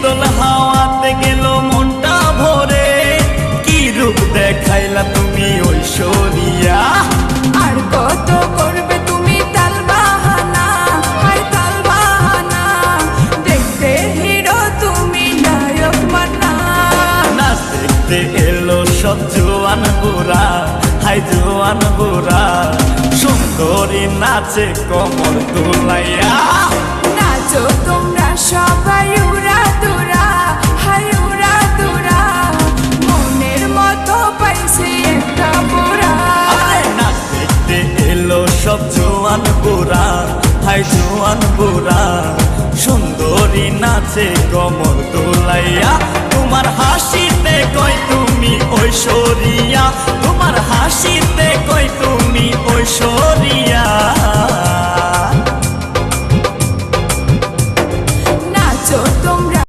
শীতল হাওয়াতে গেল মনটা ভরে, কি রূপ দেখাইলা তুমি ঐশ্বরিয়া। আর কত করবে তুমি তাল বাহানা, হায় তাল বাহানা, দেখতে হিরো তুমি নায়ক মান্না। নাচ দেখতে এলো সব জোয়ান বুড়া, হাই জোয়ান বুড়া, সুন্দরী নাচে কমর দুলাইয়া। নাচো তোমরা সবাই উড়া দুরা, হায় উড়া দুরা, মনের মতো পাইছে একটা বুড়া। নাচ দেখতে এলো সব জোয়ান বুড়া, হাই জোয়ান বুড়া, সুন্দরী নাচে কমর দোলাইয়া। তোমার হাসিতে কই তুমি ঐশ্বরিয়া, তোমার হাসিতে কই তুমি ঐশ্বরিয়া।